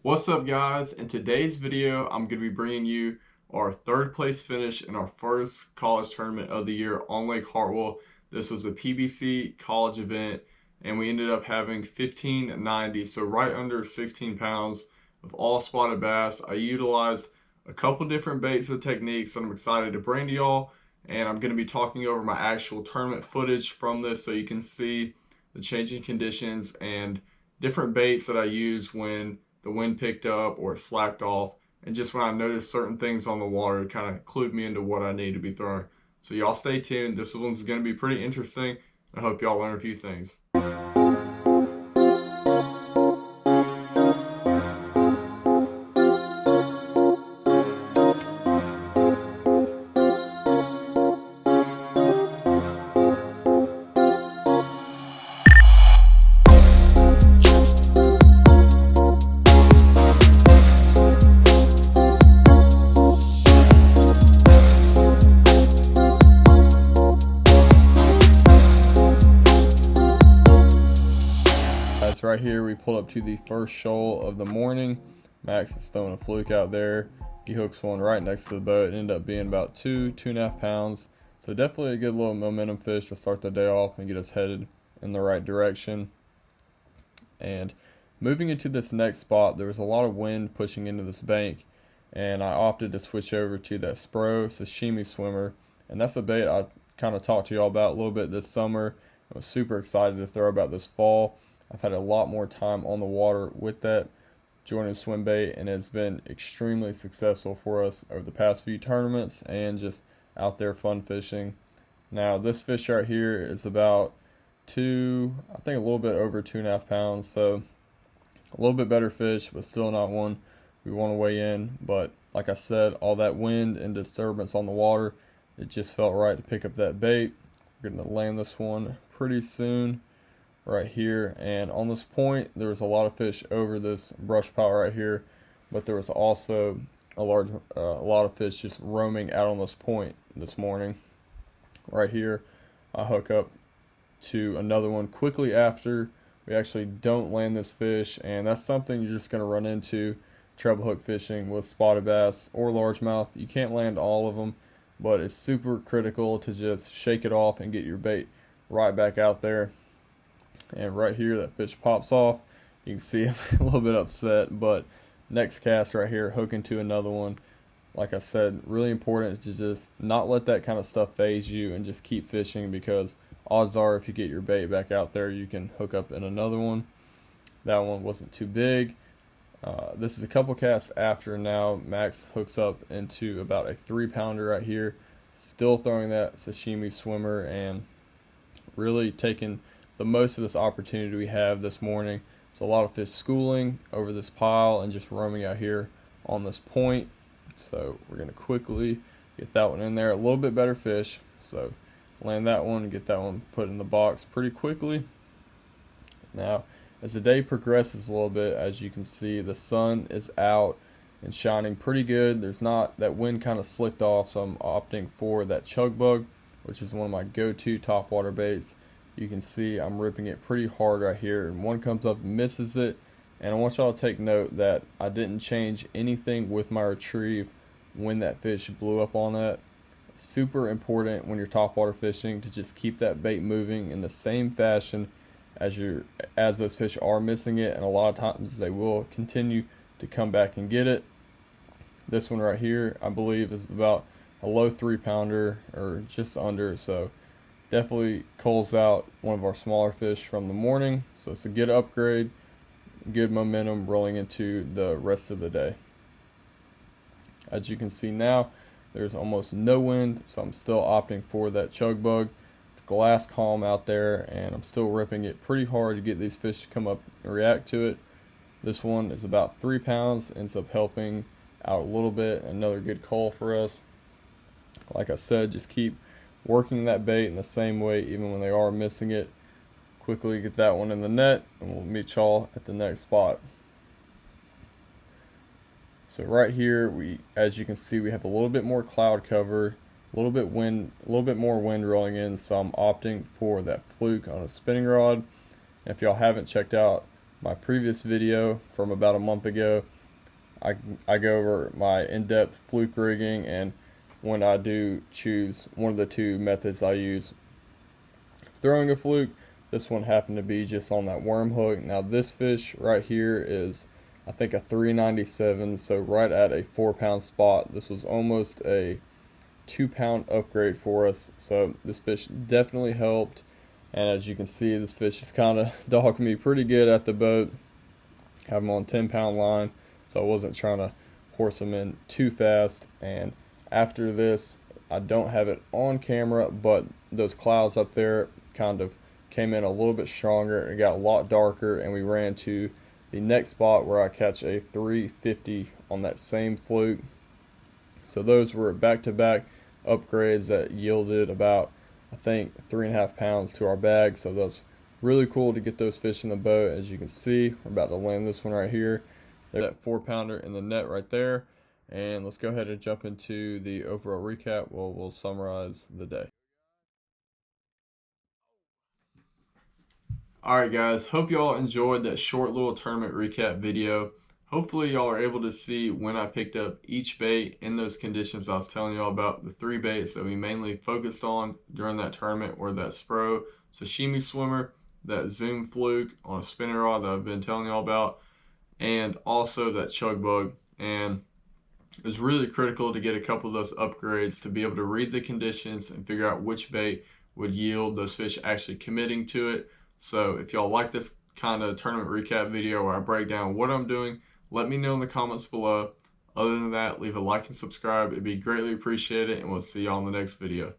What's up, guys? In today's video, I'm going to be bringing you our third place finish in our first college tournament of the year on Lake Hartwell. This was a PBC college event, and we ended up having 1590, so right under 16 pounds of all spotted bass. I utilized a couple different baits and techniques that I'm excited to bring to y'all, and I'm going to be talking over my actual tournament footage from this so you can see the changing conditions and different baits that I use when the wind picked up or it slacked off, and just when I noticed certain things on the water, it kind of clued me into what I need to be throwing. So y'all stay tuned. This one's going to be pretty interesting. I hope y'all learn a few things. Right here, we pull up to the first shoal of the morning. Max is throwing a fluke out there. He hooks one right next to the boat. It ended up being about 2.5 pounds. So definitely a good little momentum fish to start the day off and get us headed in the right direction. And moving into this next spot, there was a lot of wind pushing into this bank, and I opted to switch over to that Spro sashimi swimmer. And that's a bait I kind of talked to y'all about a little bit this summer. I was super excited to throw about this fall. I've had a lot more time on the water with that jointed swim bait, and it's been extremely successful for us over the past few tournaments and just out there fun fishing. Now this fish right here is about I think a little bit over 2.5 pounds, so a little bit better fish, but still not one we want to weigh in. But like I said, all that wind and disturbance on the water, it just felt right to pick up that bait. We're going to land this one pretty soon right here, and on this point there was a lot of fish over this brush pile right here, but there was also a lot of fish just roaming out on this point this morning. Right here, I hook up to another one quickly after we actually don't land this fish, and that's something you're just going to run into treble hook fishing with spotted bass or largemouth. You can't land all of them, but it's super critical to just shake it off and get your bait right back out there. And right here, that fish pops off. You can see him a little bit upset, but next cast right here, hooking to another one. Like I said, really important to just not let that kind of stuff phase you and just keep fishing, because odds are if you get your bait back out there, you can hook up in another one. That one wasn't too big. This is a couple casts after now. Max hooks up into about a 3-pounder right here. Still throwing that sashimi swimmer and really taking the most of this opportunity we have this morning. There's a lot of fish schooling over this pile and just roaming out here on this point. So we're going to quickly get that one in there. A little bit better fish. So land that one and get that one put in the box pretty quickly. Now, as the day progresses a little bit, as you can see, the sun is out and shining pretty good. There's not, that wind kind of slicked off, so I'm opting for that chug bug, which is one of my go-to topwater baits. You can see I'm ripping it pretty hard right here, and one comes up and misses it. And I want y'all to take note that I didn't change anything with my retrieve when that fish blew up on that. Super important when you're topwater fishing to just keep that bait moving in the same fashion as those fish are missing it, and a lot of times they will continue to come back and get it. This one right here, I believe, is about a low 3-pounder or just under, so definitely culls out one of our smaller fish from the morning. So it's a good upgrade, good momentum rolling into the rest of the day. As you can see now, there's almost no wind, so I'm still opting for that chug bug. It's glass calm out there, and I'm still ripping it pretty hard to get these fish to come up and react to it. This one is about 3 pounds, ends up helping out a little bit. Another good cull for us. Like I said, just keep working that bait in the same way even when they are missing it. Quickly get that one in the net, and we'll meet y'all at the next spot. So right here, as you can see, we have a little bit more cloud cover, a little bit more wind rolling in, so I'm opting for that fluke on a spinning rod. If y'all haven't checked out my previous video from about a month ago, I go over my in-depth fluke rigging, and when I do choose one of the two methods I use throwing a fluke, this one happened to be just on that worm hook. Now this fish right here is, I think, a 397, so right at a 4-pound spot. This was almost a 2-pound upgrade for us, so this fish definitely helped. And as you can see, this fish is kind of dogging me pretty good at the boat. I have him on 10-pound line, so I wasn't trying to horse him in too fast. And after this, I don't have it on camera, but those clouds up there kind of came in a little bit stronger. It got a lot darker, and we ran to the next spot where I catch a 350 on that same fluke. So those were back-to-back upgrades that yielded about, I think, 3.5 pounds to our bag. So that's really cool to get those fish in the boat. As you can see, we're about to land this one right here. There's that 4-pounder in the net right there. And let's go ahead and jump into the overall recap. We'll summarize the day. Alright guys, hope y'all enjoyed that short little tournament recap video. Hopefully y'all are able to see when I picked up each bait in those conditions I was telling y'all about. The 3 baits that we mainly focused on during that tournament were that Spro sashimi swimmer, that Zoom fluke on a spinning rod that I've been telling y'all about, and also that chug bug. And it was really critical to get a couple of those upgrades to be able to read the conditions and figure out which bait would yield those fish actually committing to it. So if y'all like this kind of tournament recap video where I break down what I'm doing, let me know in the comments below. Other than that, leave a like and subscribe. It'd be greatly appreciated, and we'll see y'all in the next video.